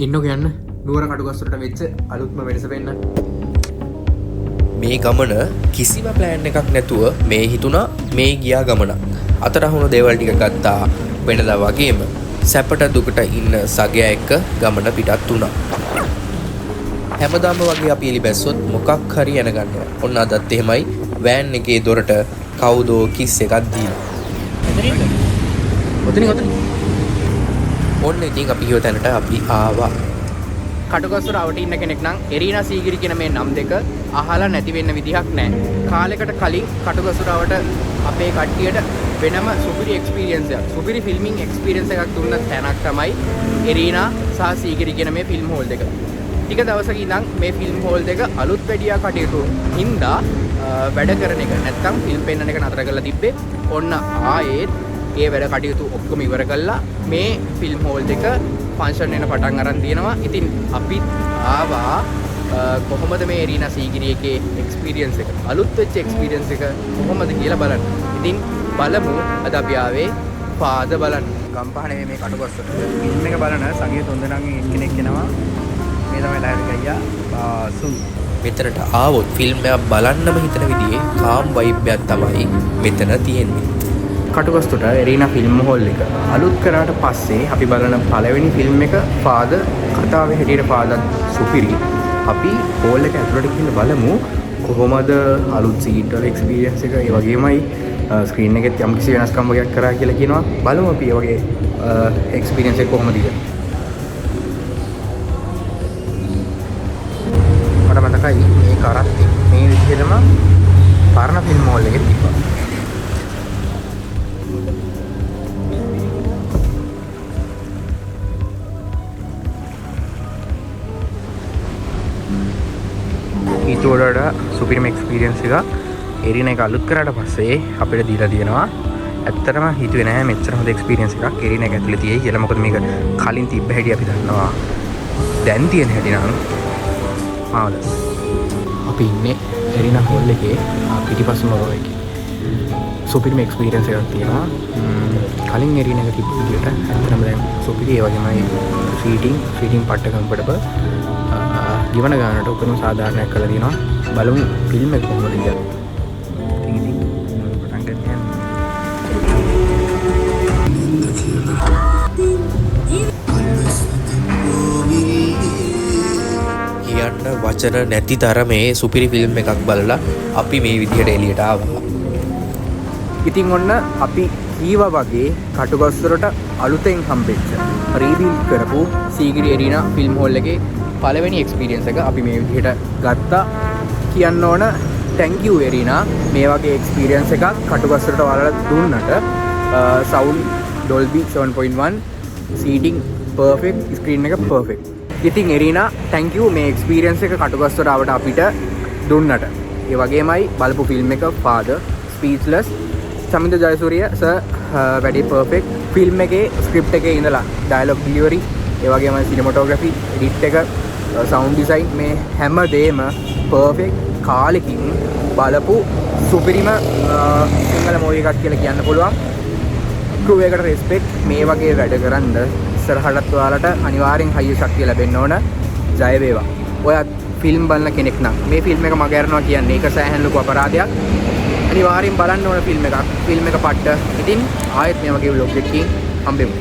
ඉන්න කියන්න නුවර කටුගස්සරට වෙච්ච අලුත්ම වෙනස වෙන්න. මේ ගමන කිසිම ප්ලෑන් එකක් නැතුව මේ හිතුණා මේ ගියා ගමන. අතරහුණු දේවල් ටික ගත්තා වෙනදා වගේම සැපට දුකට ඉන්න සගයා එක්ක ගමන පිටත් වුණා. හැමදාම වගේ අපි එලිබැස්සොත් මොකක් හරි යන ගන්නවා. ඔන්න අදත් එහෙමයි වෑන් එකේ දොරට කවුදෝ කිස් එකක් දීලා. ඔතනින් ඔන්න ඉතින් අපි හිව තැනට අපි ආවා. කටුගස්සර අවට ඉන්න කෙනෙක් නම් එරීනා සීගිරි කියන මේ නම් දෙක අහලා නැති වෙන්න විදිහක් නැහැ. කාලයකට කලින් කටුගස්සරවට අපේ කට්ටියට වෙනම සුපිරි එක්ස්පීරියන්ස් එකක්, සුපිරි ෆිල්මින් එක්ස්පීරියන්ස් එකක් දුන්න තැනක් තමයි එරීනා සහ සීගිරි කියන මේ ෆිල්ම් හෝල් දෙක. ටික දවසක ඉඳන් මේ ෆිල්ම් හෝල් දෙක අලුත් වැඩියා කටයුතු හින්දා වැඩ කරන එක නැත්තම් ෆිල්ම් පෙන්වන එක නතර කරලා තිබ්බේ. ඔන්න ආයෙත් ඒ වැඩ කටයුතු ඔක්කොම ඉවර කළා මේ ෆිල්ම් හෝල් දෙක ෆන්ක්ෂන් වෙන පටන් අරන් තියෙනවා. ඉතින් අපිත් ආවා කොහොමද මේ එරීනා සීගිරි එකේ එක්ස්පීරියන්ස් එක, අලුත් වෙච්ච එක්ස්පීරියන්ස් එක කොහොමද කියලා බලන්න. ඉතින් බලමු අද අපි ආවේ පාද බලන්න. ගම්පහනේ මේ කටුගස්සර ෆිල්ම් එක බලන සංගීත හොඳනන්ගේ කෙනෙක් එනවා. මේ තමයි ලයිව් ගයියා බාසුන්. මෙතනට ආවොත් ෆිල්ම් එකක් බලන්නම හිතන විදිහේ කාම් වයිබ් එකක් තමයි මෙතන තියෙන්නේ. කටුගස්සට එරීනා ෆිල්ම් හෝල් එක අලුත් කරාට පස්සේ අපි බලන පළවෙනි ෆිල්ම් එක පාද කතාවේ හැටියට පාදත් සුපිරි. අපි හෝල් එක ඇතුළට ගිහින් බලමු කොහොමද අලුත් සීට් වල එක්ස්පීරියන්ස් එක. ඒ වගේමයි ස්ක්‍රීන් එකෙත් යම්කිසි වෙනස්කම් වගේක් කරා කියලා කියනවා. බලමු අපි ඒ වගේ එක්ස්පීරියන්ස් එක කොහොමද කියලා. මට මතකයි මේ කරත්තේ මේ විදිහටම පරණ ෆිල්ම් හෝල් එකේ තිබ්බා. ඊටවලට සුපිරිම එක්ස්පීරියන්ස් එක එරීනා එක අලුත් කරාට පස්සේ අපිට දීලා තියෙනවා. ඇත්තටම හිතුවේ නැහැ මෙච්චර හොඳ එක්ස්පීරියන්ස් එකක් එරීනා එක ඇතුලේ තියෙයි කියලා. මොකද මේක කලින් තිබ්බ හැටි අපි දන්නවා. දැන් තියෙන හැටි නම් මාවලස්. අපි ඉන්නේ එරීනා හෝල් එකේ පිටිපස්සම රෝ එකේ. සුපිරිම එක්ස්පීරියන්ස් එකක් තියෙනවා. කලින් එරීනා එක තිබ්බ විදියට ඇත්තටම දැන් සුපිරි. ඒ වගේමයි සීටින් පට්ට කම්ෆර්ටබල්. ගිවන ගානට උපරිම සාධාරණයක් කරලා තියෙනවා. බලමු ෆිල්ම් එක කොහොමද කියලා. ඉතින් පටන් ගන්න කියන්න වචන නැති තරමේ සුපිරි ෆිල්ම් එකක් බලලා අපි මේ විදිහට එළියට ආවා. ඉතින් ඔන්න අපි කීවා වගේ කටුගස්සරට අලුතෙන් හම්බෙච්ච රීබිල්ඩ් කරපු සීගිරි එරීනා ෆිල්ම් හෝල් එකේ පළවෙනි එක්ස්පීරියන්ස් එක අපි මේ විදිහට ගත්තා. කියන්න ඕන thank you එරීනා මේ වගේ එක්ස්පීරියන්ස් එකක් කටුගස්සරට වලට දුන්නට. සවුන්ඩ් Dolby 7.1, සීටින් පර්ෆෙක්ට්, ස්ක්‍රීන් එක පර්ෆෙක්ට්. ඉතින් එරීනා thank you මේ එක්ස්පීරියන්ස් එක කටුගස්සරට ආවට අපිට දුන්නට. ඒ වගේමයි බලපු ෆිල්ම් එක Father, Speechless, Saminda Jayasuriya sir වැඩි පර්ෆෙක්ට්. ෆිල්ම් එකේ ස්ක්‍රිප්ට් එකේ ඉඳලා ඩයලොග් ඩෙලිවරි, ඒ වගේම සිනමටෝග්‍රැෆි, එඩිට් එක, සවුන්ඩ් ඩිසයින් මේ හැම දෙයක්ම පර්ෆෙක්ට්. කාලෙකින් බලපු සුපිරිම සිංහල මූවි එකක් කියලා කියන්න පුළුවන්. ක්‍රූ එකට රෙස්පෙක්ට්. මේ වගේ වැඩ කරන්න ඉස්සරහටත් ඔයාලට අනිවාර්යෙන් හයිය ශක්තිය ලැබෙන්න ඕන. ජය වේවා. ඔයත් ෆිල්ම් බලන කෙනෙක් නම් මේ ෆිල්ම් එක මග අරනවා කියන්නේ ඒක සෑහෙන ලොකු අපරාධයක්. අනිවාර්යෙන් බලන්න ඕන ෆිල්ම් එකක්. ෆිල්ම් එක පට්ට. ඉතින් ආයෙත් මේ වගේ vlog එකකින් හම්බෙමු.